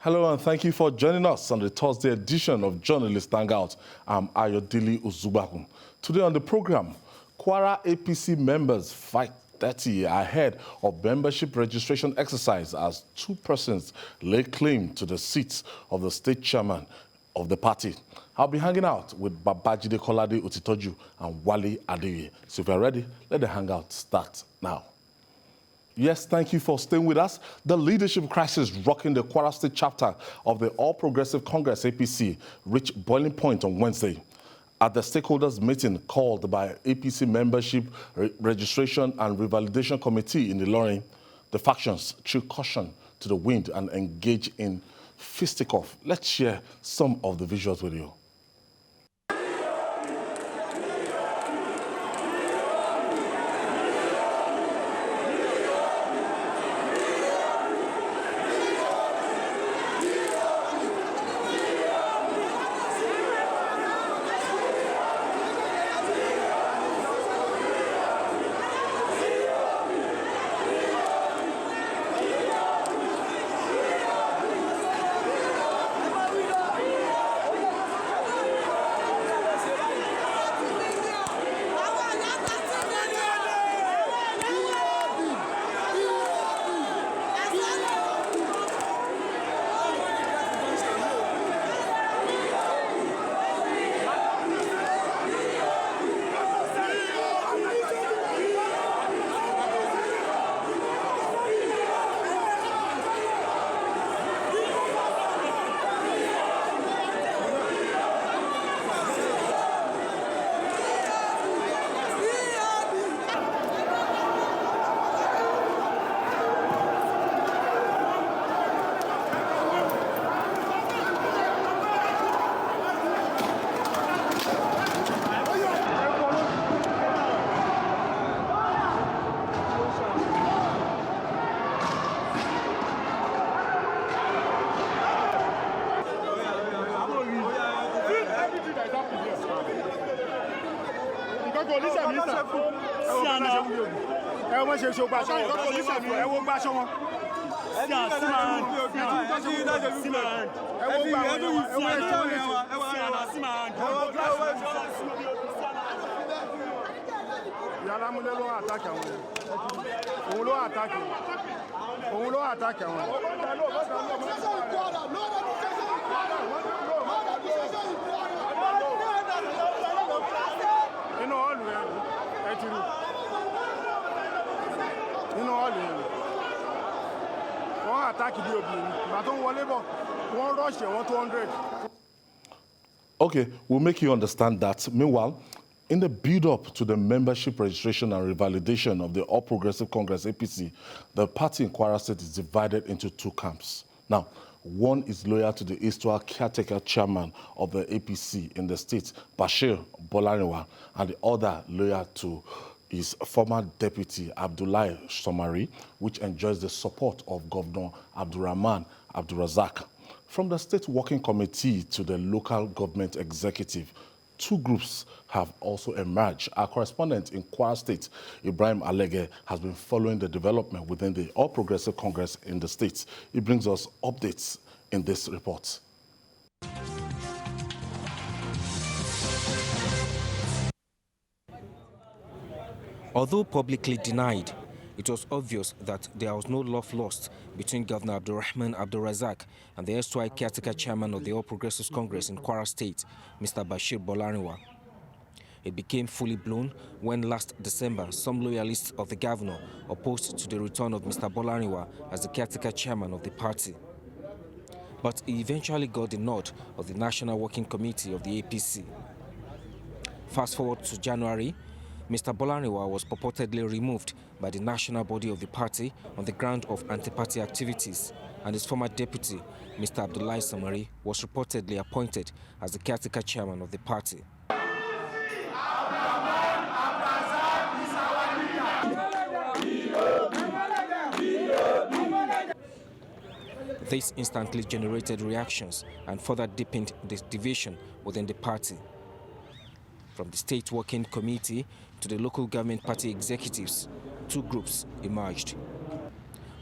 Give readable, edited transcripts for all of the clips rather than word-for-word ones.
Hello and thank you for joining us on the Thursday edition of Journalist Hangout. I'm Ayodele Uzubakum. Today on the program, Kwara APC members fight 30 ahead of membership registration exercise as two persons lay claim to the seats of the state chairman of the party. I'll be hanging out with Babajide Kolade Utitoju and Wale Adeye. So if you're ready, let the hangout start now. Yes, thank you for staying with us. The leadership crisis rocking the Kwara State chapter of the All Progressive Congress APC reached boiling point on Wednesday. At the stakeholders meeting called by APC Membership Registration and Revalidation Committee in Ilorin, the factions threw caution to the wind and engaged in fisticuff. Let's share some of the visuals with you. Okay, we'll make you understand that. Meanwhile, in the build-up to the membership registration and revalidation of the All Progressive Congress APC, the party in Kwara State is divided into two camps. Now, one is loyal to the Eastward caretaker chairman of the APC in the state, Bashir Bolariwa, and the other loyal to his former deputy, Abdullahi Somari, which enjoys the support of Governor Abdurrahman Abdurazak. From the state working committee to the local government executive, two groups have also emerged. Our correspondent in Kwara State, Ibrahim Alege, has been following the development within the All Progressive Congress in the state. He brings us updates in this report. Although publicly denied, it was obvious that there was no love lost between Governor Abdurrahman Abdurazak and the erstwhile caretaker chairman of the All Progressives Congress in Kwara State, Mr. Bashir Bolariwa. It became fully blown when last December some loyalists of the governor opposed to the return of Mr. Bolariwa as the caretaker chairman of the party. But he eventually got the nod of the National Working Committee of the APC. Fast forward to January, Mr. Bolariwa was purportedly removed by the national body of the party on the ground of anti-party activities, and his former deputy, Mr. Abdullahi Somari, was reportedly appointed as the caretaker chairman of the party. This instantly generated reactions and further deepened the division within the party. From the state working committee to the local government party executives, two groups emerged.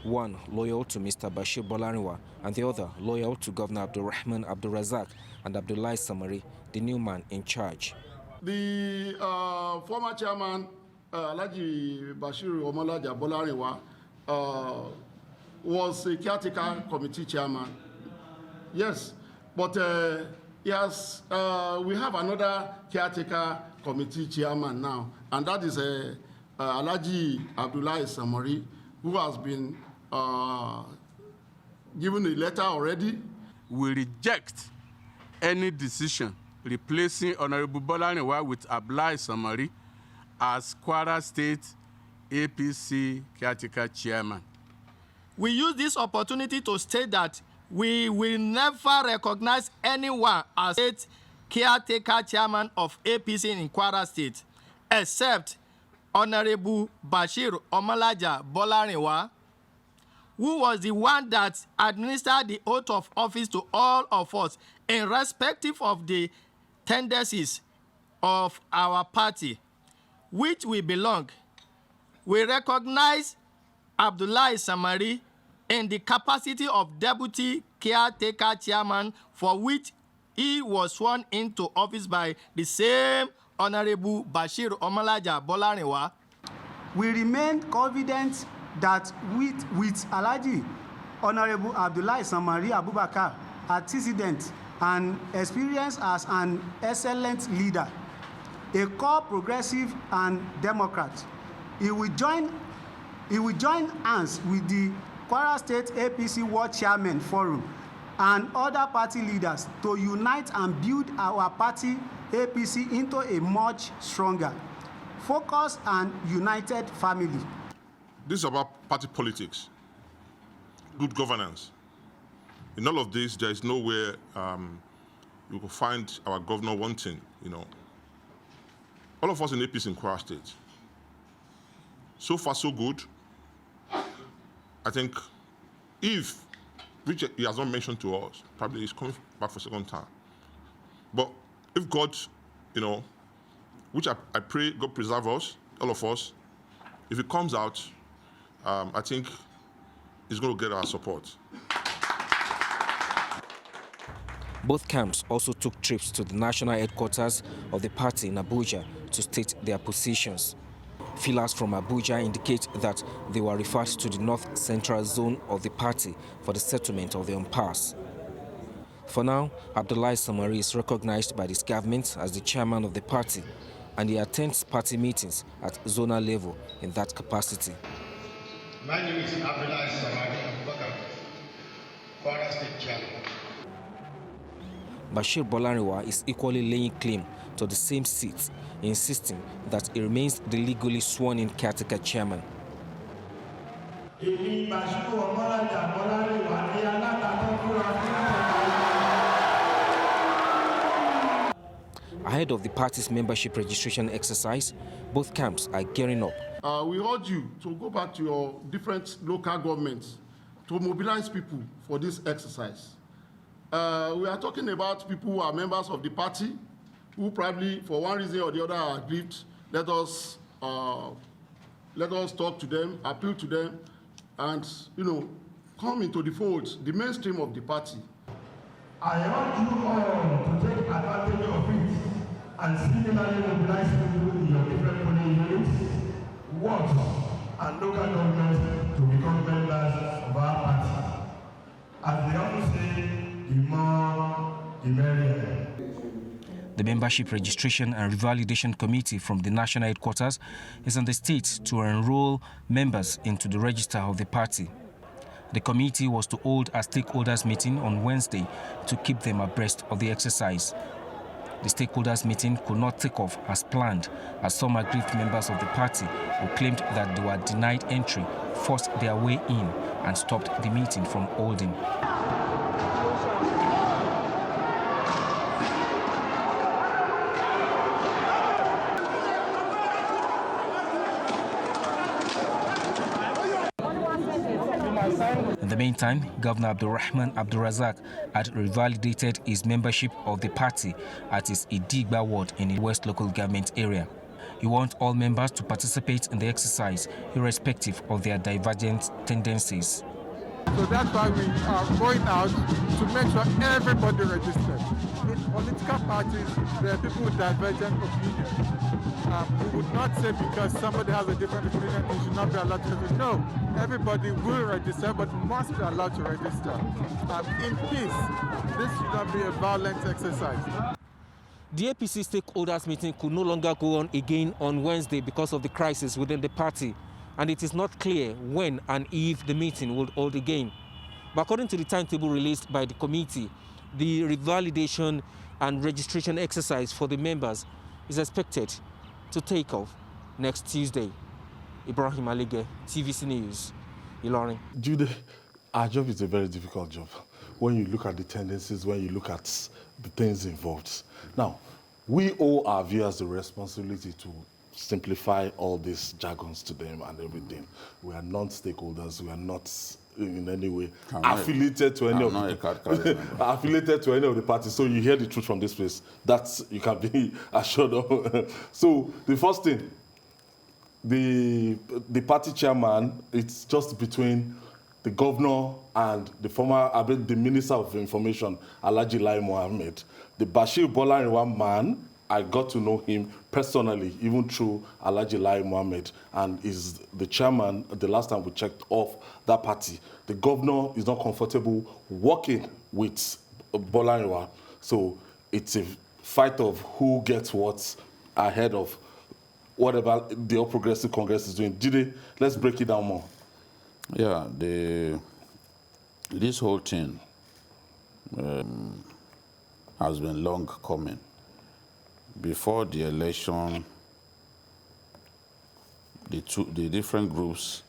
one loyal to Mr. Bashir Bolarinwa and the other loyal to Governor Abdurrahman Abdulrazak and Abdullahi Samari, the new man in charge. The former chairman, Alhaji Bashir Omolaja Bolarinwa, was a caretaker committee chairman. Yes, but yes, we have another caretaker committee chairman now, and that is Alhaji Abdullahi Samari, who has been given a letter already. We reject any decision replacing Honorable Bolarinwa with Abdullahi Samari as Kwara State APC caretaker chairman. We use this opportunity to state that we will never recognize anyone as state caretaker chairman of APC in Kwara State, except Honorable Bashir Omolaja Bolarinwa, who was the one that administered the oath of office to all of us, irrespective of the tendencies of our party, which we belong. We recognize Abdullahi Samari in the capacity of deputy caretaker chairman, for which he was sworn into office by the same Honorable Bashir Omolaja Bolarinwa. We remain confident that with Alhaji Honorable Abdullahi Samari Abubakar antecedent and experience as an excellent leader, a core progressive and Democrat, he will join hands with the Kwara State APC World Chairman Forum and other party leaders to unite and build our party APC into a much stronger, focused and united family. This is about party politics, good governance. In all of this, there is nowhere you will find our governor wanting, All of us in APC in Kwara State. So far, so good. I think which he has not mentioned to us, probably he's coming back for a second time. But if God, which I pray God preserve us, all of us, if it comes out, I think he's going to get our support. Both camps also took trips to the national headquarters of the party in Abuja to state their positions. Feelers from Abuja indicate that they were referred to the North Central Zone of the party for the settlement of the impasse. For now, Abdullahi Samari is recognized by this government as the chairman of the party, and he attends party meetings at zonal level in that capacity. My name is Abdullahi Samari Abubakar, Kwara State Chairman. Bashir Bolarinwa is equally laying claim to the same seat, insisting that he remains the legally sworn-in caretaker chairman. Ahead of the party's membership registration exercise, both camps are gearing up. We urge you to go back to your different local governments to mobilize people for this exercise. We are talking about people who are members of the party, who probably, for one reason or the other, are aggrieved. Let us talk to them, appeal to them, and come into the fold, the mainstream of the party. I urge you all to take advantage of it and similarly mobilize people in your different polling units, wards, and local governments to become members of our party. As they often say, the more, the merrier. The Membership Registration and Revalidation Committee from the national headquarters is on the state to enroll members into the register of the party. The committee was to hold a stakeholders meeting on Wednesday to keep them abreast of the exercise. The stakeholders meeting could not take off as planned, as some aggrieved members of the party who claimed that they were denied entry forced their way in and stopped the meeting from holding. In the meantime, Governor Abdurrahman Abdulrazak had revalidated his membership of the party at his Idigba ward in the West local government area. He wants all members to participate in the exercise, irrespective of their divergent tendencies. So that's why we are going out to make sure everybody registers. In political parties, there are people with divergent opinions. We would not say because somebody has a different opinion, they should not be allowed to register. No, everybody will register, but must be allowed to register. In peace, this should not be a violent exercise. The APC stakeholders meeting could no longer go on again on Wednesday because of the crisis within the party, and it is not clear when and if the meeting will hold again. But according to the timetable released by the committee, the revalidation and registration exercise for the members is expected to take off next Tuesday. Ibrahim Alige, TVC News, Ilorin. Jude, our job is a very difficult job. When you look at the tendencies, when you look at the things involved. Now, we owe our viewers the responsibility to simplify all these jargons to them and everything. We are non-stakeholders. We are not in any way affiliated to any of the parties. So you hear the truth from this place. That's you can be assured of. So the first thing, the party chairman, it's just between the governor and the Minister of Information, Alhaji Lai Mohammed. The Bashir Bolariwa man, I got to know him personally, even through Alhaji Lai Mohammed, and is the chairman, the last time we checked, of that party. The governor is not comfortable working with Bolariwa, so it's a fight of who gets what ahead of whatever the All Progressive Congress is doing. Jide, let's break it down more. Yeah, this whole thing has been long coming. Before the election, the different groups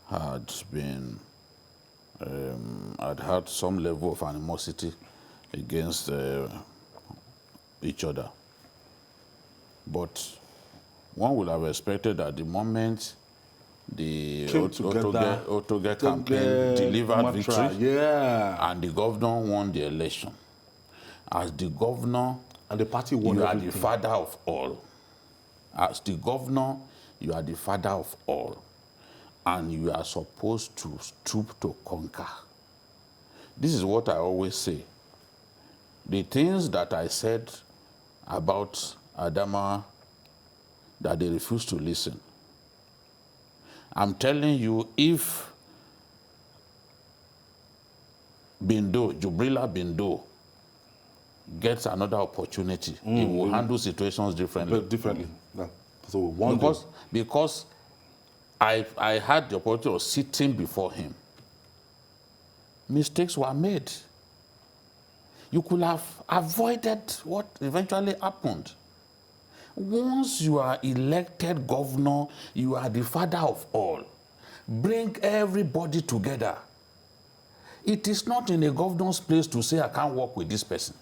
had had some level of animosity against each other. But one would have expected that the moment the Otoge campaign delivered victory, and the governor won the election. As the governor, and the party won you everything. are the father of all. As the governor, you are the father of all. And you are supposed to stoop to conquer. This is what I always say. The things that I said about Adama, that they refuse to listen. I'm telling you, if Jubrila Bindo gets another opportunity, he will handle situations differently. Yeah. So because I had the opportunity of sitting before him. Mistakes were made. You could have avoided what eventually happened. Once you are elected governor, you are the father of all. Bring everybody together. It is not in a governor's place to say, I can't work with this person.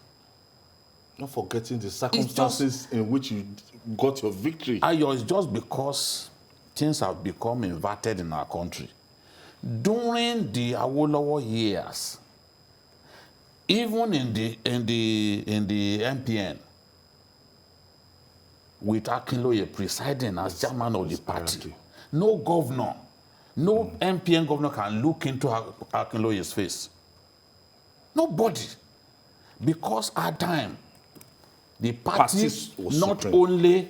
Not forgetting the circumstances in which you got your victory. It's just because things have become inverted in our country. During the Awolowo years, even in the MPN, with Akinloye presiding as chairman of the party, no governor, no MPN governor can look into Akinloye's face. Nobody. Because at time, the party not only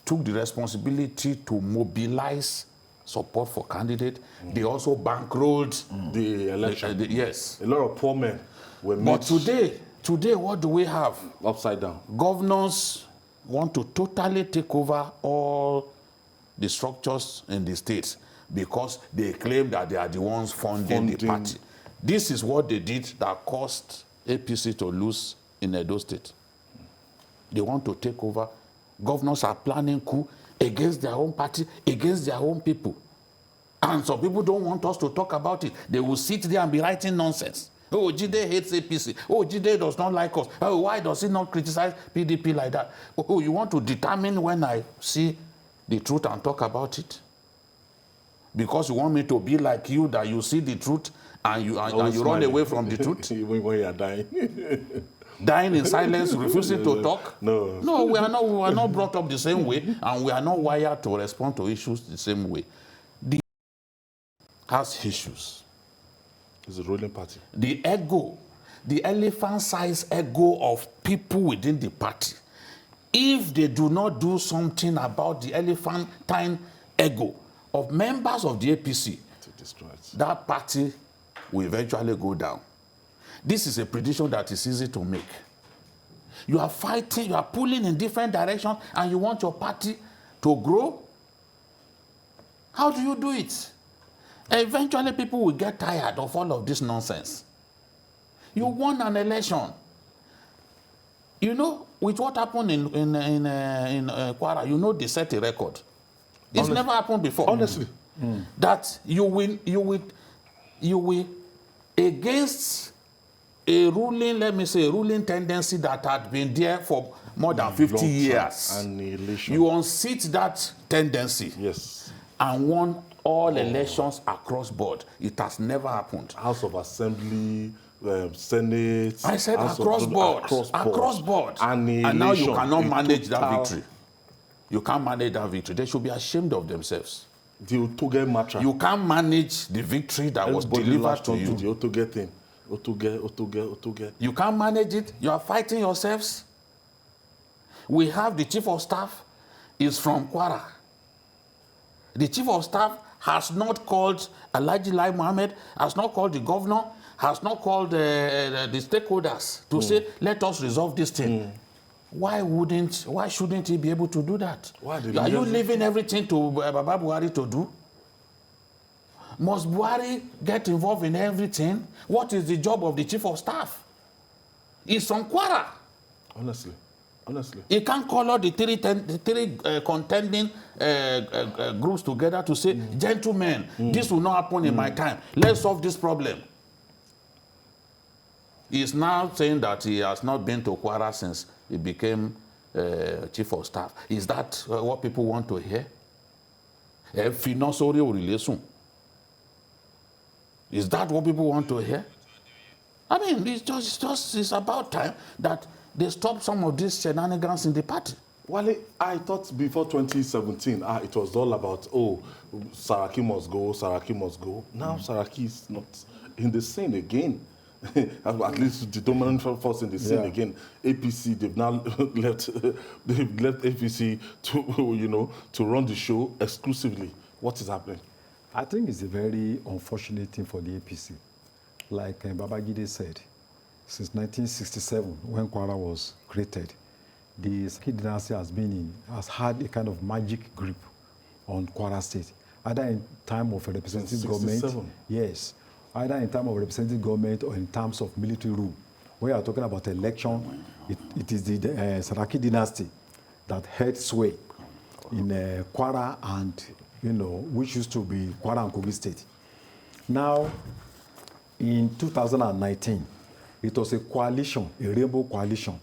took the responsibility to mobilize support for candidates, they also bankrolled the election. Yes. A lot of poor men were made. But today, what do we have? Upside down. Governors want to totally take over all the structures in the states because they claim that they are the ones funding the party. This is what they did that caused APC to lose in Edo State. They want to take over. Governors are planning coup against their own party, against their own people. And some people don't want us to talk about it. They will sit there and be writing nonsense. Oh, Jide hates APC. Oh, Jide does not like us. Oh, why does he not criticize PDP like that? Oh, you want to determine when I see the truth and talk about it? Because you want me to be like you, that you see the truth and you run away from the truth? When you are dying. dying in silence, refusing to talk? No. No, we are not brought up the same way, and we are not wired to respond to issues the same way. The has issues. It's a ruling party. The ego, the elephant-sized ego of people within the party, if they do not do something about the elephantine ego of members of the APC, To destroy it. that party will eventually go down. This is a prediction that is easy to make. You are fighting, you are pulling in different directions, and you want your party to grow. How do you do it? Eventually, people will get tired of all of this nonsense. You won an election. You know, with what happened in Kwara, you know they set a record. It's never happened before. Honestly. That you will against a ruling, let me say, a ruling tendency that had been there for more than 50 years. Annihilation. You unseat that tendency. Yes. And won all elections across board. It has never happened. House of Assembly, Senate. I said House across of, board. Across board. And now you cannot manage that total victory. You can't manage that victory. They should be ashamed of themselves. The Otoge matter. You can't manage the victory that was delivered to you. The Otoge thing. Otoge. You can't manage it. You are fighting yourselves. We have the chief of staff is from Kwara. The chief of staff has not called Alhaji Lai Mohammed, has not called the governor, has not called the stakeholders to say, let us resolve this thing. Why shouldn't he be able to do that? Are you leaving everything to Baba Buhari to do? Must Buhari get involved in everything? What is the job of the chief of staff? He's from Kwara. Honestly. He can't call all the three contending groups together to say, gentlemen, this will not happen in my time. Let's solve this problem. He's now saying that he has not been to Kwara since he became chief of staff. Is that what people want to hear? Financial relation. Is that what people want to hear? I mean, it's about time that they stop some of these shenanigans in the party. Wale, I thought before 2017, it was all about, Saraki must go. Now Saraki is not in the scene again. At least the dominant force in the scene again. APC, they've now left APC to run the show exclusively. What is happening? I think it's a very unfortunate thing for the APC. Like Babagide said, since 1967, when Kwara was created, the Saki dynasty has had a kind of magic grip on Kwara State, either in time of a representative government, yes, either in time of representative government or in terms of military rule. When you are talking about election, it is the Saraki dynasty that held sway in Kwara and, which used to be Kwara and Kogi State. Now, in 2019, it was a coalition, a rainbow coalition,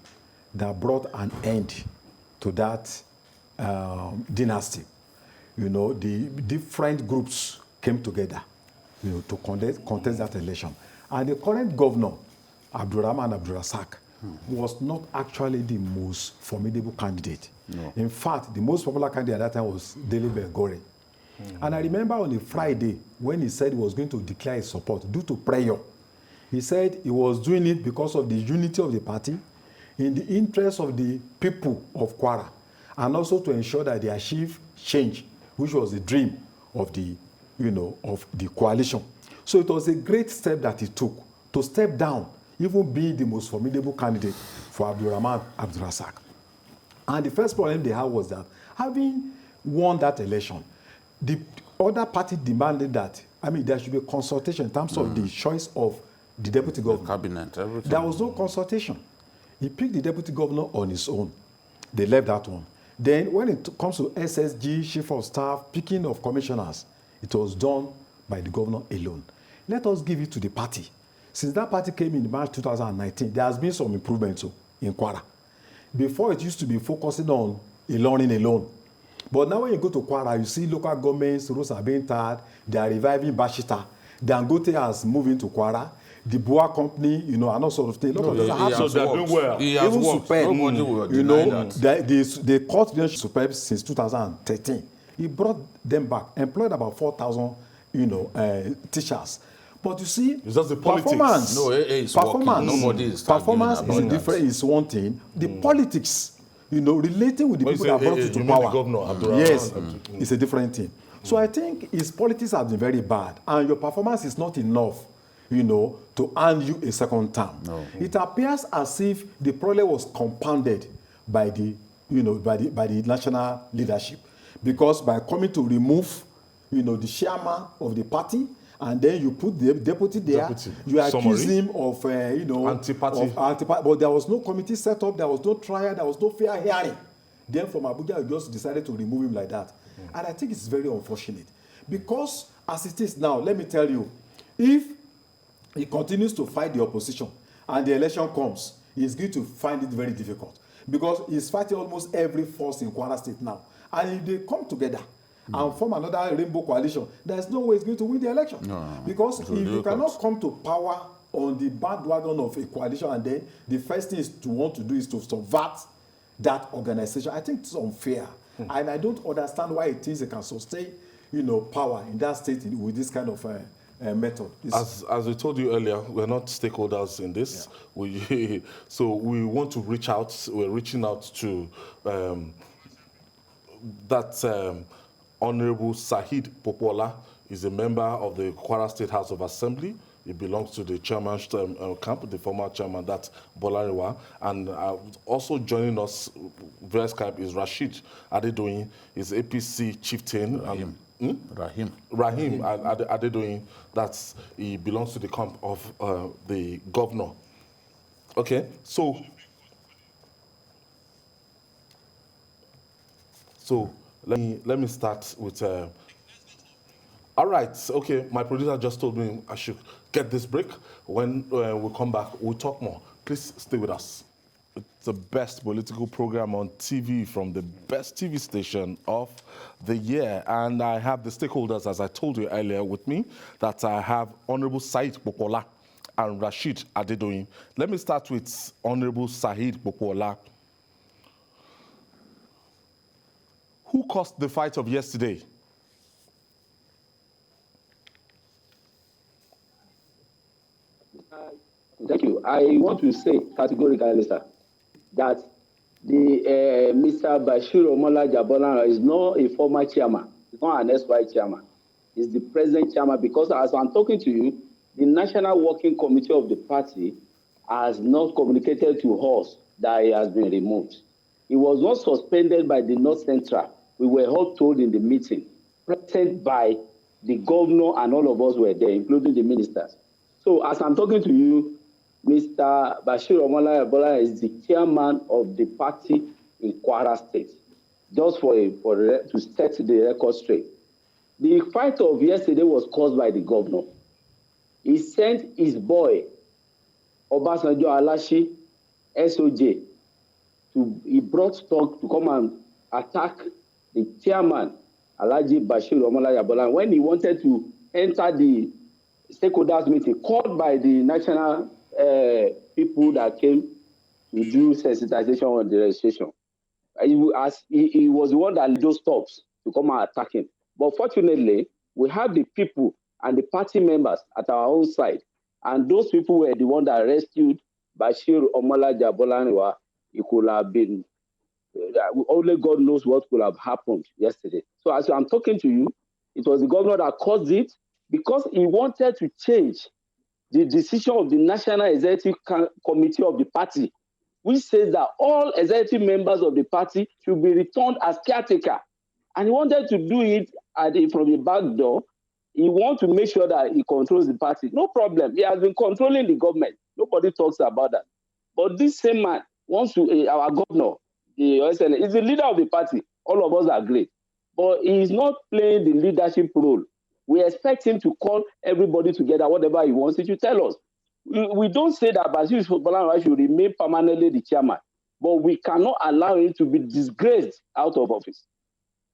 that brought an end to that dynasty. The different groups came together, to contest that election. And the current governor, Abdurrahman Abdurrazak, was not actually the most formidable candidate. No. In fact, the most popular candidate at that time was Dele Belgore. And I remember on a Friday when he said he was going to declare his support due to prayer. He said he was doing it because of the unity of the party, in the interest of the people of Kwara, and also to ensure that they achieve change, which was the dream of the, of the coalition. So it was a great step that he took to step down, even being the most formidable candidate for Abdurrahman Abdurrazak. And the first problem they had was that, having won that election, the other party demanded that, there should be a consultation in terms of the choice of the deputy governor. The cabinet, everything. There was no consultation. He picked the deputy governor on his own. They left that one. Then when it comes to SSG, chief of staff, picking of commissioners, it was done by the governor alone. Let us give it to the party. Since that party came in March 2019, there has been some improvement in Kwara. Before, it used to be focusing on Ilorin alone. But now when you go to Kwara, you see local governments, roads are being tarred, they are reviving Bashita. Dangote has moved into Kwara. the Boa company, and all sort of things. So they're doing well. He has worked. Superb. Nobody will deny that. The court relationship Superb since 2013. He brought them back, employed about 4,000, teachers. But you see, it's just the performance. No, it's performance. Nobody is performance is a different. Is one thing. The politics, relating with the people that brought you to power. Governor, yes, it's a different thing. So I think his politics have been very bad, and your performance is not enough, to earn you a second term. No. It appears as if the problem was compounded by the, by the national leadership, because by coming to remove, the chairman of the party, and then you put the deputy there, you accuse him of, anti-party. But there was no committee set up, there was no trial, there was no fair hearing. Then from Abuja, you just decided to remove him like that. And I think it's very unfortunate. Because as it is now, let me tell you, if he continues to fight the opposition and the election comes, he's going to find it very difficult. Because he's fighting almost every force in Kwara State now. And if they come together and form another rainbow coalition, there's no way he's going to win the election. Because if you cannot come to power on the bandwagon of a coalition, and then the first thing is to want to do is to subvert that organization, I think it's unfair. And I don't understand why it is they can sustain, power in that state with this kind of method. As we told you earlier, we're not stakeholders in this. Yeah. So we want to reach out. We're reaching out to Honorable Saheed Popola is a member of the Kwara State House of Assembly. He belongs to the chairman's camp, the former chairman, that's Bolariwa. And also joining us via Skype is Rashid Adedoyin, is APC chieftain. Rahim Adedoyin, he belongs to the camp of the governor. Okay, so let me start with. All right, okay. My producer just told me I should get this break. When we come back, we'll talk more. Please stay with us. It's the best political program on TV from the best TV station of the year. And I have the stakeholders, as I told you earlier, with me, that I have Honorable Saheed Popola and Rashid Adedoyin. Let me start with Honorable Saheed Popola. Who caused the fight of yesterday? Thank you. I want to say categorically, sir, that the Mr. Bashir Omola Jabolan is not a former chairman. He's not an SY chairman. He's the present chairman, because as I'm talking to you, the National Working Committee of the party has not communicated to us that he has been removed. He was not suspended by the North Central. We were all told in the meeting, present by the governor, and all of us were there, including the ministers. So as I'm talking to you, Mr. Bashir Omola Jabolan is the chairman of the party in Kwara State, just to set the record straight. The fight of yesterday was caused by the governor. He sent his boy, Obasanjo Alashi, SOJ, he brought stock to come and attack the chairman, Alhaji Bashir Omola Jabolan, when he wanted to enter the stakeholders meeting called by the national people that came to do sensitization on the registration. He was the one that led those stops to come and attack him. But fortunately, we have the people and the party members at our own side. And those people were the ones that rescued Bashir Omola Jabolan. It could have been, only God knows what could have happened yesterday. So as I'm talking to you, it was the governor that caused it, because he wanted to change the decision of the National Executive Committee of the party, which says that all executive members of the party should be returned as caretaker. And he wanted to do it from the back door. He wants to make sure that he controls the party. No problem. He has been controlling the government. Nobody talks about that. But this same man wants to, our governor, is the leader of the party. All of us agree. But he is not playing the leadership role. We expect him to call everybody together, whatever he wants, he should tell us. We don't say that Bashir Omola should remain permanently the chairman, but we cannot allow him to be disgraced out of office.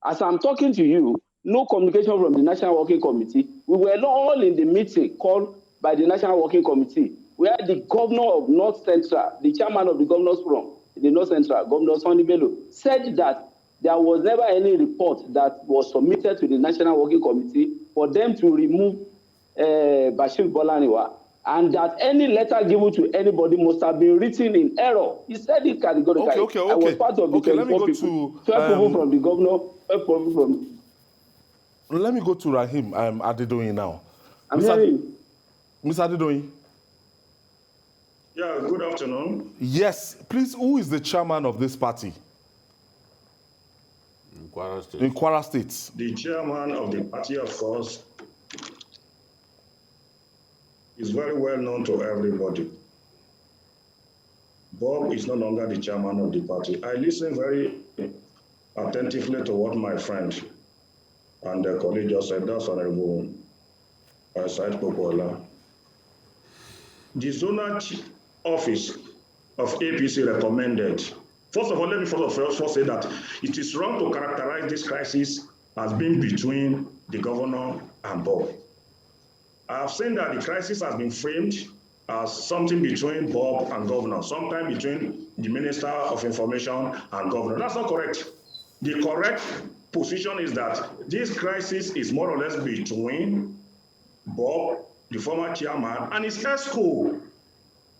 As I'm talking to you, no communication from the National Working Committee. We were not all in the meeting called by the National Working Committee, where the governor of North Central, the chairman of the Governors Forum, the North Central, Governor Sonny Bello, said that there was never any report that was submitted to the National Working Committee for them to remove Bashir Bolaniwa, and that any letter given to anybody must have been written in error. He said it categorically. Okay. I was part of the 24 people, 12 people from the governor, 12 people from... Let me go to Rahim Adedoyin now. I'm hearing. Mr. Adedoyin. Yeah, good afternoon. Yes, please, who is the chairman of this party? In Kwara State. In Kwara State. The chairman of the party, of course, is very well known to everybody. Bob is no longer the chairman of the party. I listen very attentively to what my friend and the colleague just said. That's Honorable Said Popola. The zonal office of APC recommended. First of all, let me first say that it is wrong to characterize this crisis as being between the governor and Bob. I have seen that the crisis has been framed as something between Bob and governor, sometimes between the Minister of Information and governor. That's not correct. The correct position is that this crisis is more or less between Bob, the former chairman, and his ESCO.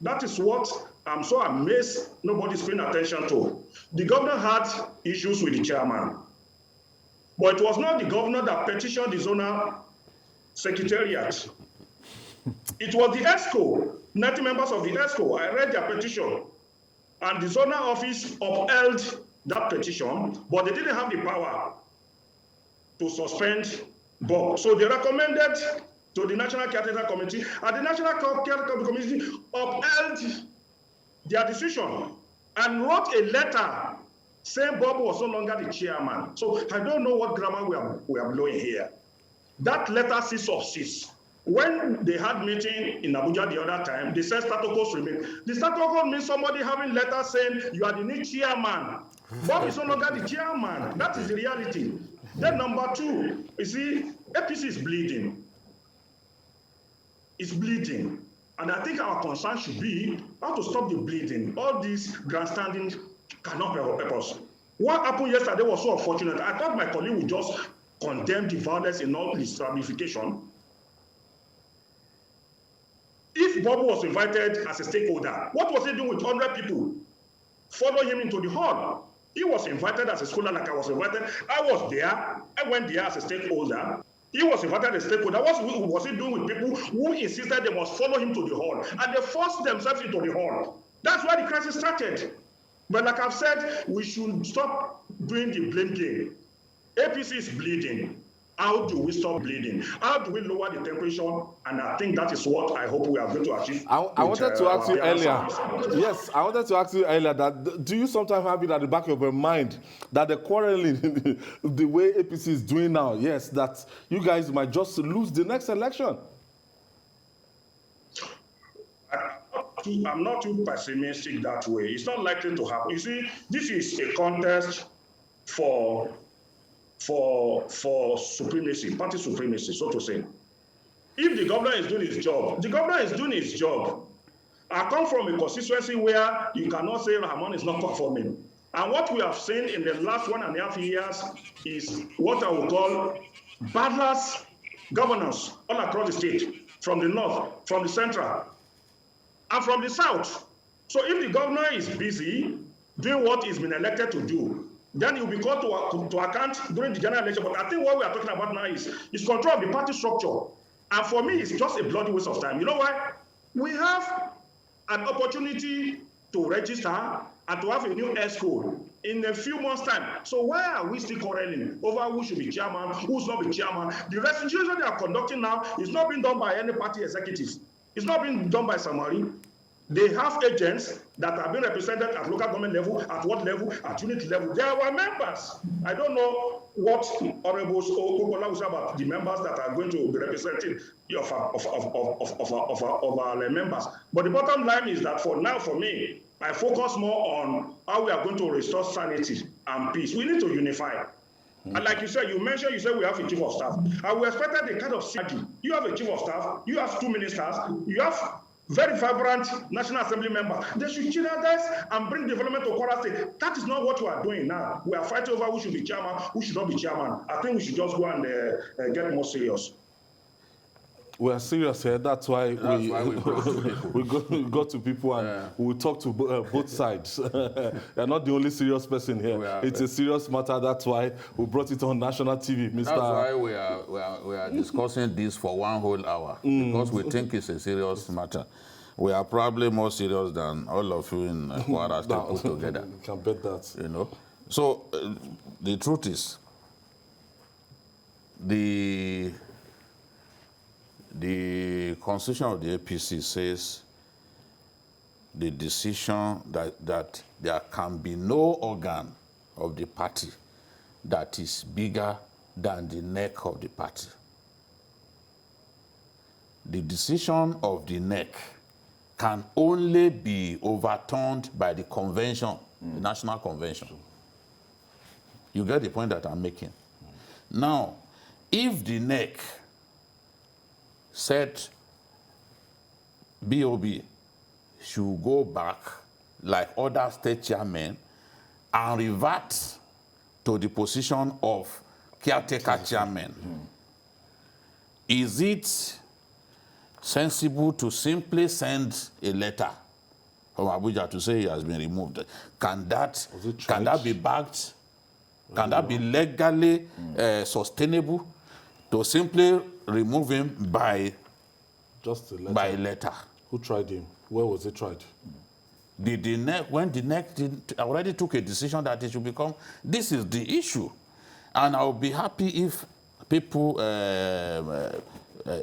That is what I'm so amazed nobody's paying attention to. The governor had issues with the chairman, but it was not the governor that petitioned the zonal secretariat. It was the ESCO, 90 members of the ESCO. I read their petition, and the zonal office upheld that petition, but they didn't have the power to suspend Bob. So they recommended to the National Caretaker Committee, and the National Caretaker Committee upheld their decision and wrote a letter saying Bob was no longer the chairman. So I don't know what grammar we are blowing here. That letter ceases. When they had meeting in Abuja the other time, they said status quo remain. The status quo means somebody having letter saying you are the new chairman. Bob is no longer the chairman. That is the reality. Then number two, you see, APC is bleeding. It's bleeding. And I think our concern should be how to stop the bleeding. All this grandstanding cannot help us. What happened yesterday was so unfortunate. I thought my colleague would just condemn the violence in all its ramification. If Bob was invited as a stakeholder, what was he doing with 100 people? Follow him into the hall. He was invited as a scholar like I was invited. I was there. I went there as a stakeholder. He was invited as a stakeholder. What was he doing with people who insisted they must follow him to the hall? And they forced themselves into the hall. That's why the crisis started. But like I've said, we should stop doing the blame game. APC is bleeding. How do we stop bleeding? How do we lower the temperature? And I think that is what I hope we are going to achieve. I wanted to ask you earlier. Yes, I wanted to ask you earlier that do you sometimes have it at the back of your mind that the quarreling, the way APC is doing now, yes, that you guys might just lose the next election? I'm not too pessimistic that way. It's not likely to happen. You see, this is a contest for supremacy, party supremacy, so to say. If the governor is doing his job, the governor is doing his job. I come from a constituency where you cannot say Rahman is not performing. And what we have seen in the last 1.5 years is what I would call balanced governance all across the state, from the north, from the central, and from the south. So if the governor is busy doing what he's been elected to do, then he'll be called to account during the general election. But I think what we are talking about now is control of the party structure. And for me, it's just a bloody waste of time. You know why? We have an opportunity to register and to have a new ESCO in a few months' time. So why are we still quarreling over who should be chairman, who's not be chairman? The restitution they are conducting now is not being done by any party executives. It's not being done by Samari. They have agents that are being represented at local government level, at what level, at unit level. They are our members. I don't know what Honorable Okokola will say about the members that are going to be representing of our members. But the bottom line is that for now, for me, I focus more on how we are going to restore sanity and peace. We need to unify. And like you said, you said we have a chief of staff. And we expected the kind of synergy. You have a chief of staff, you have 2 ministers, you have very vibrant National Assembly members. They should synergize and bring development to Kwara State. That is not what we are doing now. We are fighting over who should be chairman, who should not be chairman. I think we should just go and get more serious. We are serious here. That's why we go to people and we talk to both sides. You're not the only serious person here. It's a serious matter. That's why we brought it on national TV, Mr. That's why we are discussing this for 1 whole hour because we think it's a serious matter. We are probably more serious than all of you in Kwara State put together. You can bet that. You know. So the truth is, the constitution of the APC says the decision that there can be no organ of the party that is bigger than the neck of the party. The decision of the neck can only be overturned by the convention, the national convention. You get the point that I'm making? Now, if the neck said BOB should go back like other state chairmen and revert to the position of caretaker chairman, is it sensible to simply send a letter from Abuja to say he has been removed? Can that be backed? Can that be legally sustainable to simply remove him by just a letter? By letter? Who tried him? Where was it tried? When the NEC already took a decision that it should become, this is the issue. And I'll be happy if people,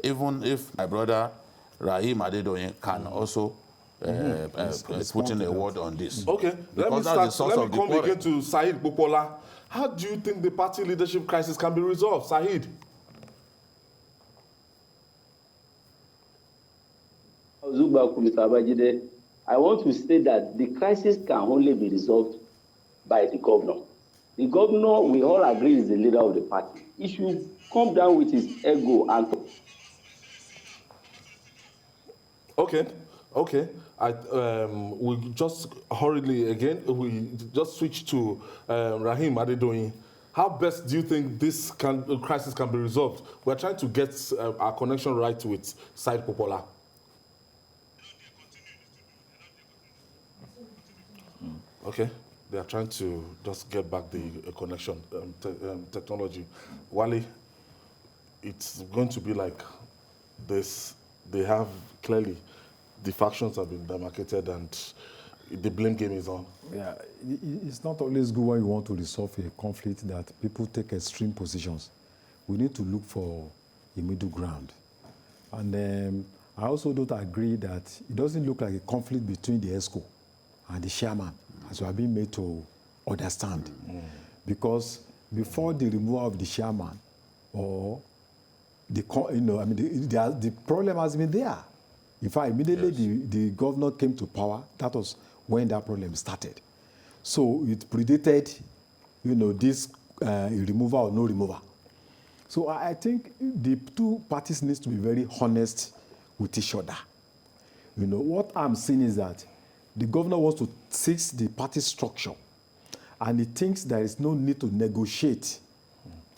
even if my brother Rahim Adedoyin can also put in a word on this. Okay, let me come again to Saheed Popola. How do you think the party leadership crisis can be resolved, Saheed? I want to say that the crisis can only be resolved by the governor. The governor, we all agree, is the leader of the party. He should come down with his ego and... Okay. We just hurriedly again, we just switch to Rahim Adedoyin. How best do you think this crisis can be resolved? We're trying to get our connection right with Saheed Popola. Okay, they are trying to just get back the connection technology. Wale, it's going to be like this. They have clearly, the factions have been demarcated and the blame game is on. Yeah, it's not always good when you want to resolve a conflict that people take extreme positions. We need to look for a middle ground. And I also don't agree that it doesn't look like a conflict between the ESCO and the chairman, as we are being made to understand. Because before the removal of the chairman, or the problem has been there. In fact, immediately the governor came to power, that was when that problem started. So it predated, this removal or no removal. So I think the two parties need to be very honest with each other. What I'm seeing is that the governor wants to fix the party structure, and he thinks there is no need to negotiate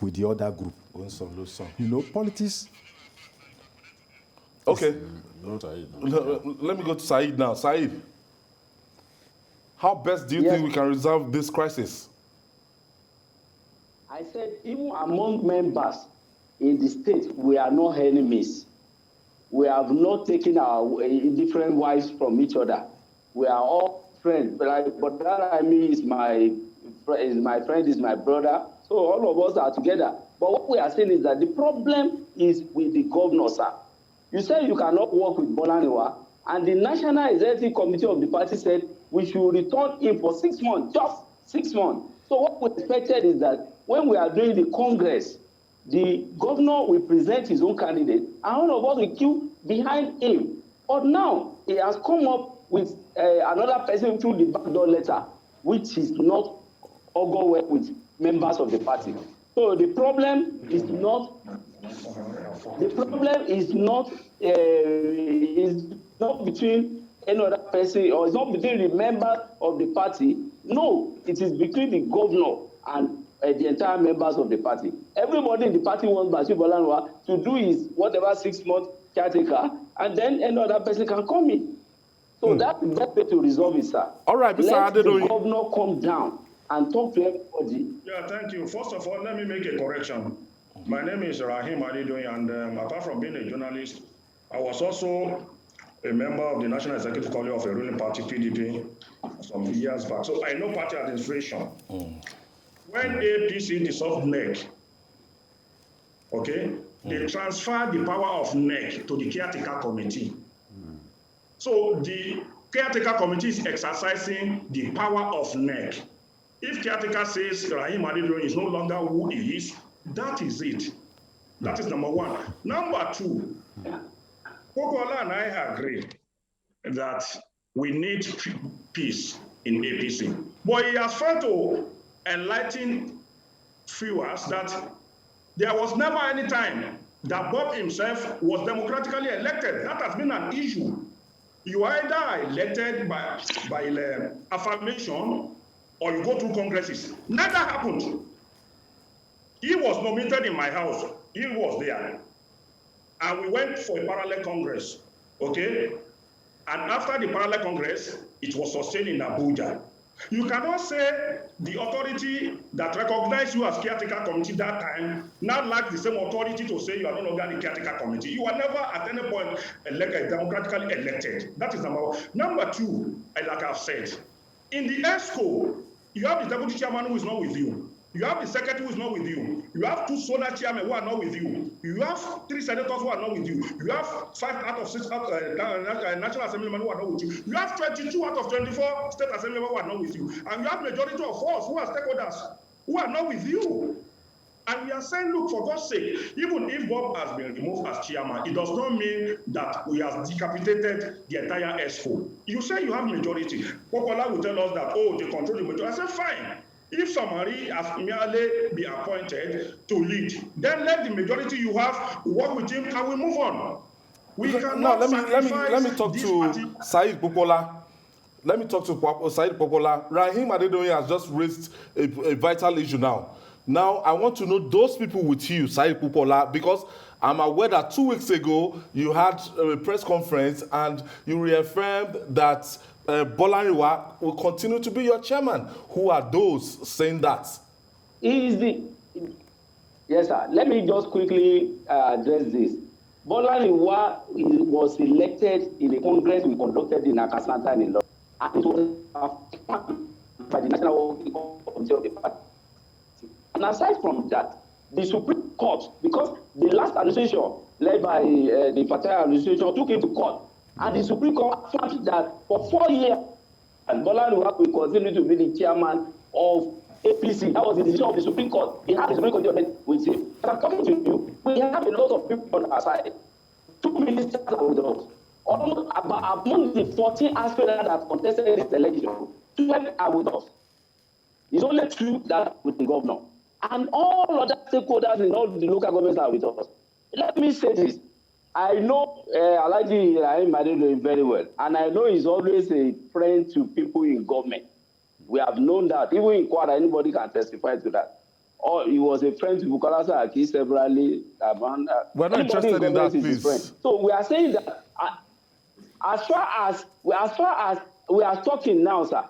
with the other group. Politics. Okay. Let me go to Saheed now. Saheed, how best do you think we can resolve this crisis? I said, even among members in the state, we are not enemies. We have not taken our different wives from each other. We are all friends. But that I mean is my friend, is my brother. So all of us are together. But what we are saying is that the problem is with the governor, sir. You said you cannot work with Bolaniwa, and the National Executive Committee of the party said we should return him for 6 months, just 6 months. So what we expected is that when we are doing the Congress, the governor will present his own candidate, and all of us will queue behind him. But now he has come up with another person through the backdoor letter, which is not augur well with members of the party. So the problem is not between any other person, or it's not between the members of the party. No, it is between the governor and the entire members of the party. Everybody in the party wants Bashir Bolanwa to do his whatever 6-month caretaker, and then any other person can come in. So that's the best way to resolve it, sir. All right, Mr. Let the Adedoyin. governor come down and talk to everybody. Yeah, thank you. First of all, let me make a correction. My name is Rahim Adedoyin, and apart from being a journalist, I was also a member of the National Executive Committee of a ruling party, PDP, some years back. So I know party administration. When APC dissolved NEC, okay, they transferred the power of NEC to the caretaker committee. So the caretaker committee is exercising the power of NEC. If caretaker says Rahim Adedoyin is no longer who he is, that is it. That is number one. Number two, Popola and I agree that we need peace in APC. But he has failed to enlighten viewers that there was never any time that Bob himself was democratically elected. That has been an issue. You either are elected by affirmation or you go through congresses. Neither happened. He was nominated in my house. He was there. And we went for a parallel congress, okay? And after the parallel congress, it was sustained in Abuja. You cannot say the authority that recognized you as caretaker committee that time now lacks the same authority to say you are no longer the caretaker committee. You are never at any point democratically elected. That is number one. Number two, like I've said, in the ESCO, you have the deputy chairman who is not with you. You have the secretary who is not with you. You have 2 zonal chairmen who are not with you. You have 3 senators who are not with you. You have 5 out of 6 national assemblymen who are not with you. You have 22 out of 24 state assemblymen who are not with you. And you have majority of us who are stakeholders who are not with you. And we are saying, look, for God's sake, even if Bob has been removed as chairman, it does not mean that we have decapitated the entire ESCO. You say you have majority. Popola will tell us that, oh, they control the majority. I said, fine. If somebody has merely been appointed to lead, then let the majority you have work with him and we move on. We cannot let me talk to Said Popola. Let me talk to Said Popola. Rahim Adedoyin has just raised a vital issue now. Now, I want to know those people with you, Said Popola, because I'm aware that 2 weeks ago you had a press conference and you reaffirmed that Bolanriwa will continue to be your chairman. Who are those saying that? Yes, sir. Let me just quickly address this. Bolanriwa was elected in a congress we conducted in Akasanta in London. And it was by the National Working Committee of the party. And aside from that, the Supreme Court, because the last administration led by the Fatah administration took him to court, and the Supreme Court found that for 4 years, and Bolanriwa will continue to be the chairman of APC. That was the decision of the Supreme Court. He had the Supreme Court with him. As I'm talking to you, we have a lot of people on our side. 2 ministers are with us. Almost among the 14 aspirants that contested this election, 12 are with us. It's only 2 that are with the governor. And all other stakeholders in all the local governments are with us. Let me say this. I know Alhaji Rahim Adedoyin very well, and I know he's always a friend to people in government. We have known that. Even in Kwara, anybody can testify to that. Or he was a friend to Bukola Saraki severally. We're not interested in that, please. So we are saying that as far as we are talking now, sir,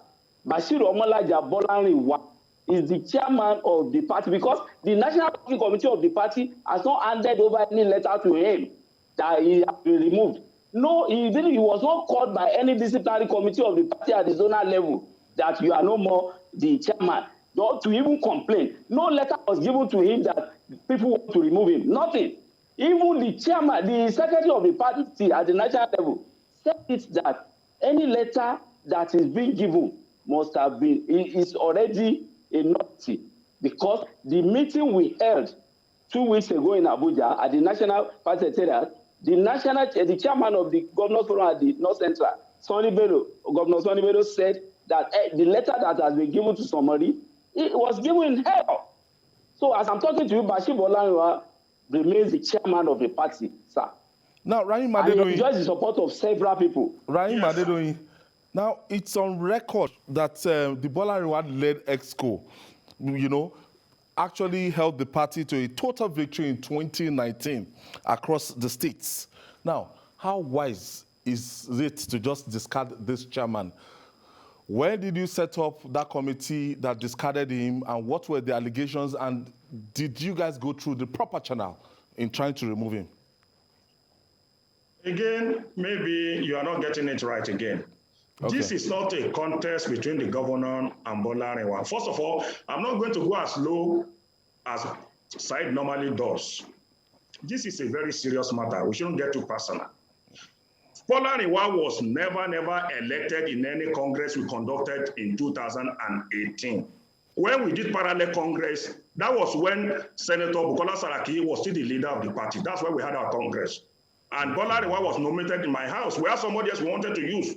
Bashir Omolaja Bolanriwa is the chairman of the party, because the National Working Committee of the party has not handed over any letter to him that he has been removed. No, he didn't. He was not called by any disciplinary committee of the party at the zonal level that you are no more the chairman, not to even complain. No letter was given to him that people want to remove him. Nothing. Even the chairman, the secretary of the party at the national level said it that any letter that is being given must have been, is already a nullity, because the meeting we held 2 weeks ago in Abuja at the National Party Secretariat, the chairman of the Governors Forum at the North Central, Governor Sonny Bello, said that the letter that has been given to somebody, it was given in hell. So as I'm talking to you, Bashir Bolarinwa remains the chairman of the party, sir. Now, Rahim And he Adedoyin, enjoys the support of several people. Rahim Adedoyin, now it's on record that the Bolarinwa-led EXCO, actually held the party to a total victory in 2019 across the states. Now, how wise is it to just discard this chairman? When did you set up that committee that discarded him, and what were the allegations, and did you guys go through the proper channel in trying to remove him? Again, maybe you are not getting it right again. Okay. This is not a contest between the governor and Bolarinwa. First of all, I'm not going to go as low as Said normally does. This is a very serious matter. We shouldn't get too personal. Bolarinwa was never elected in any Congress we conducted in 2018. When we did parallel Congress, that was when Senator Bukola Saraki was still the leader of the party. That's why we had our Congress. And Bolarinwa was nominated in my house. We had somebody else we wanted to use.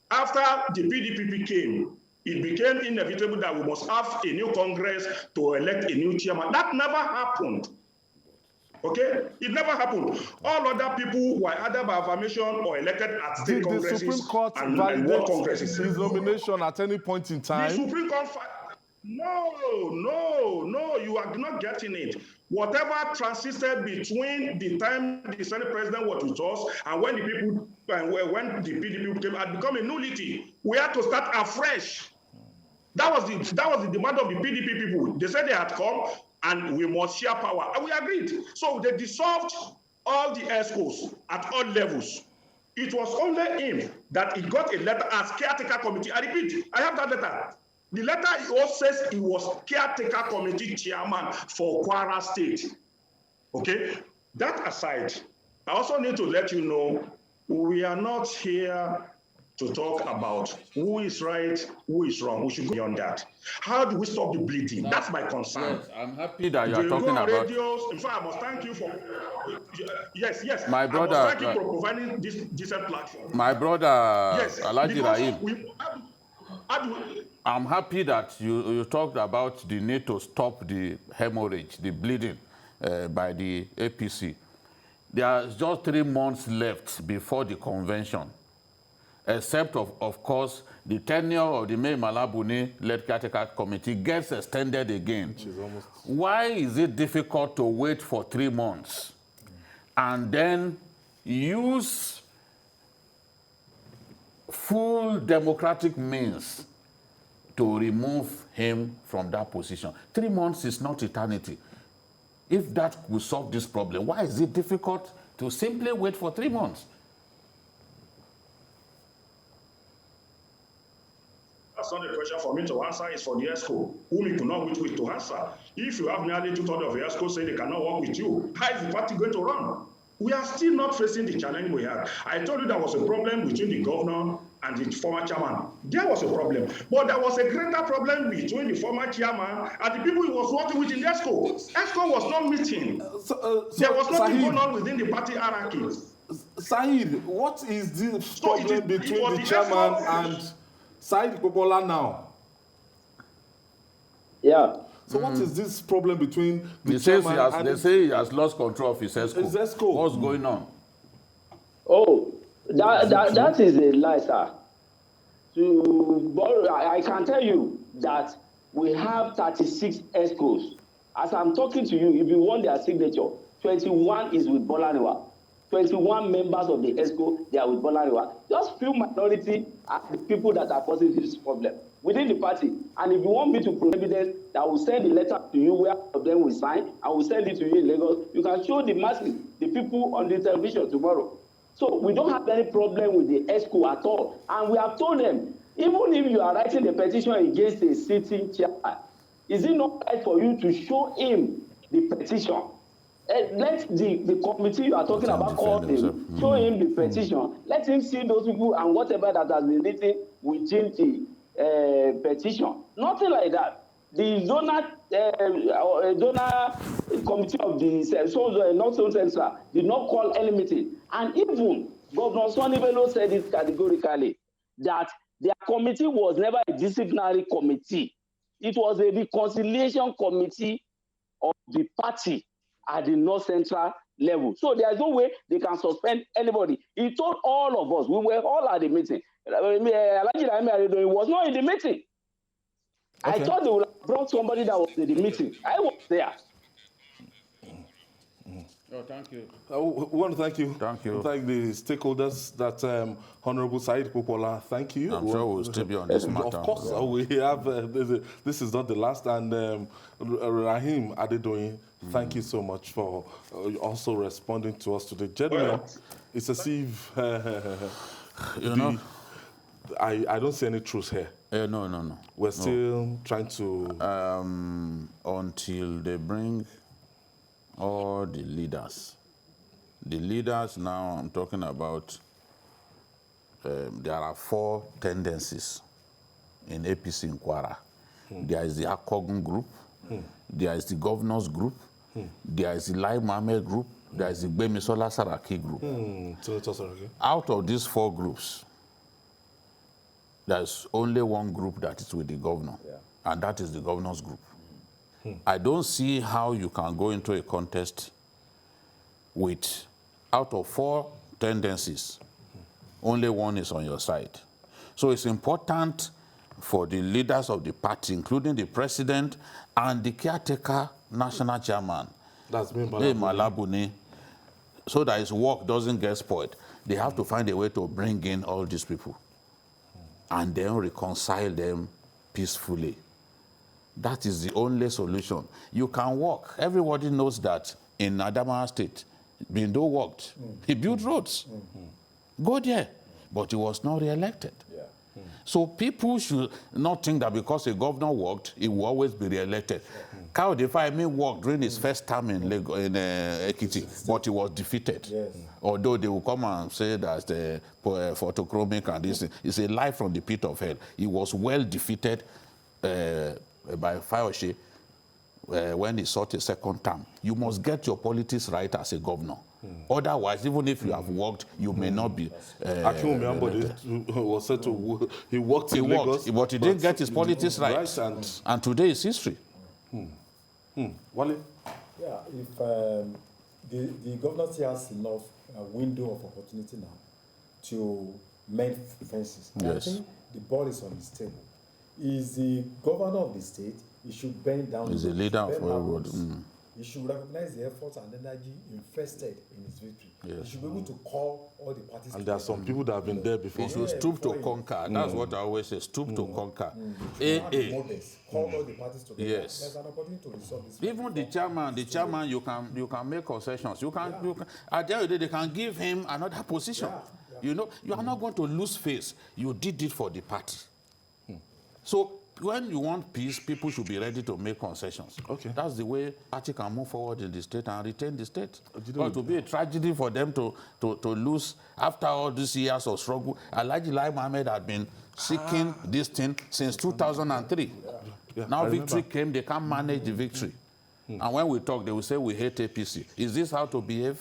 After the PDP came, it became inevitable that we must have a new Congress to elect a new chairman. That never happened. Okay? It never happened. All other people were either by affirmation or elected at state congresses. Did the Supreme Court validate his nomination at any point in time? The Supreme Court... No, you are not getting it. Whatever transisted between the time the Senate President was with us and when the people, when the PDP came, had become a nullity. We had to start afresh. That was the demand of the PDP people. They said they had come and we must share power, and we agreed. So they dissolved all the ESCOs at all levels. It was only him that he got a letter as caretaker committee. I repeat, I have that letter. The letter also says he was caretaker committee chairman for Kwara State. Okay? That aside, I also need to let you know we are not here to talk about who is right, who is wrong. We should go beyond that. How do we stop the bleeding? That's my concern. Yes, I'm happy that you are talking about... radios. In fact, I must thank you for... Yes. My brother... I must thank you for providing this decent platform. My brother, yes, Alhaji Rahim. I'm happy that you talked about the need to stop the hemorrhage, the bleeding by the APC. There's just 3 months left before the convention, except, of course, the tenure of the May Malabuni-led caretaker committee gets extended again. Why is it difficult to wait for 3 months and then use full democratic means to remove him from that position? 3 months is not eternity. If that will solve this problem, why is it difficult to simply wait for 3 months? That's not a question for me to answer. It's for the ESCO, whom you could not wait with to answer. If you have nearly 2/3 of the ESCO saying they cannot work with you, how is the party going to run? We are still not facing the challenge we had. I told you there was a problem between the governor and the former chairman. There was a problem. But there was a greater problem between the former chairman and the people he was working with in the ESCO. ESCO was not meeting. There was nothing going on within the party hierarchy. Said, what is the problem between the chairman and Said Popola now? Yeah. So what is this problem between the chairman and... They say he has lost control of his ESCO. What's going on? Oh, that is a lie, sir. I can tell you that we have 36 ESCOs. As I'm talking to you, if you want their signature, 21 is with Bolarinwa. 21 members of the ESCO, they are with Bolarinwa. Just few minority are the people that are causing this problem within the party. And if you want me to prove evidence, I will send a letter to you where of them will sign. I will send it to you in Lagos. You can show the masses, the people on the television tomorrow. So we don't have any problem with the ESCO at all. And we have told them, even if you are writing a petition against a sitting chairman, is it not right for you to show him the petition? Let the committee you are talking about call him, show him the petition. Let him see those people and whatever that has been written within the petition. Nothing like that. The zonal committee of the North Central did not call any meeting. And even Governor Sonny Bello said it categorically that their committee was never a disciplinary committee. It was a reconciliation committee of the party at the North Central level. So there is no way they can suspend anybody. He told all of us, we were all at the meeting. He was not in the meeting. Okay. I thought they would have brought somebody that was in the meeting. I was there. Oh, thank you. We want to thank you. Thank you. Thank the stakeholders, that Honorable Said Popola. Thank you. I'm sure we'll still be on this matter. Of course, we have. This is not the last. And Rahim Adedoyin, thank you so much for also responding to us today. Gentlemen, it's as if I don't see any truth here. No. We're still trying to until they bring all the leaders. The leaders now, I'm talking about, there are 4 tendencies in APC in Kwara. There is the Akogun group, there is the governors group, there is the Lai Mohammed group, there is the Gbemisola Saraki group. Out of these 4 groups, there's only one group that is with the governor, and that is the governor's group. I don't see how you can go into a contest with, out of 4 tendencies, only one is on your side. So it's important for the leaders of the party, including the president and the caretaker national chairman, that's Malabuni, so that his work doesn't get spoiled. They have to find a way to bring in all these people and then reconcile them peacefully. That is the only solution. You can work. Everybody knows that in Adamawa State, Bindo worked. He built roads. Go there. But he was not re-elected. So people should not think that because a governor worked, he will always be re-elected. Kayode Fayemi worked during his first term in Ekiti, but he was defeated. Although they will come and say that the photochromic and this, it's a lie from the pit of hell. He was well defeated by Fayoshe when he sought a second term. You must get your politics right as a governor. Otherwise, even if you have worked, you may not be. Was said to he worked in Lagos, but he didn't get his politics right. And today is history. Wale? Yeah, if the governor still has enough window of opportunity now to mend fences. I think the ball is on his table. Is the governor of the state, he should bend down. He's a leader for everybody. He should recognize the efforts and energy invested in his victory. He should be able to call all the parties. And there are some people that have been there before. He should stoop to conquer. That's what I always say, stoop to conquer. Call all the parties together. Yes. There's an opportunity to resolve this. Even the chairman, you can make concessions. You can at the end of the day, they can give him another position. You know, you are not going to lose face. You did it for the party. So when you want peace, people should be ready to make concessions. That's the way party can move forward in the state and retain the state. It will be a tragedy for them to lose after all these years of struggle. Alhaji Lai Mohammed had been seeking this thing since 2003. Now victory came, they can't manage the victory. And when we talk, they will say we hate APC. Is this how to behave?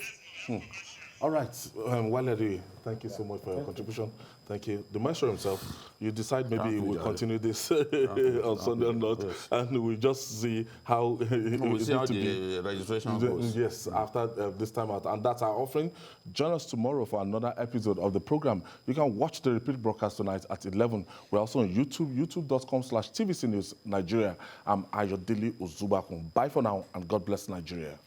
All right, Wale, thank you so much for your contribution. Thank you. The maestro himself, you decide maybe we'll continue this on Sunday or not, and we'll just see how we'll see how the registration goes. Yes, after this time out. And that's our offering. Join us tomorrow for another episode of the program. You can watch the repeat broadcast tonight at 11. We're also on YouTube, youtube.com/TVC News Nigeria. I'm Ayodele Uzubakun. Bye for now, and God bless Nigeria.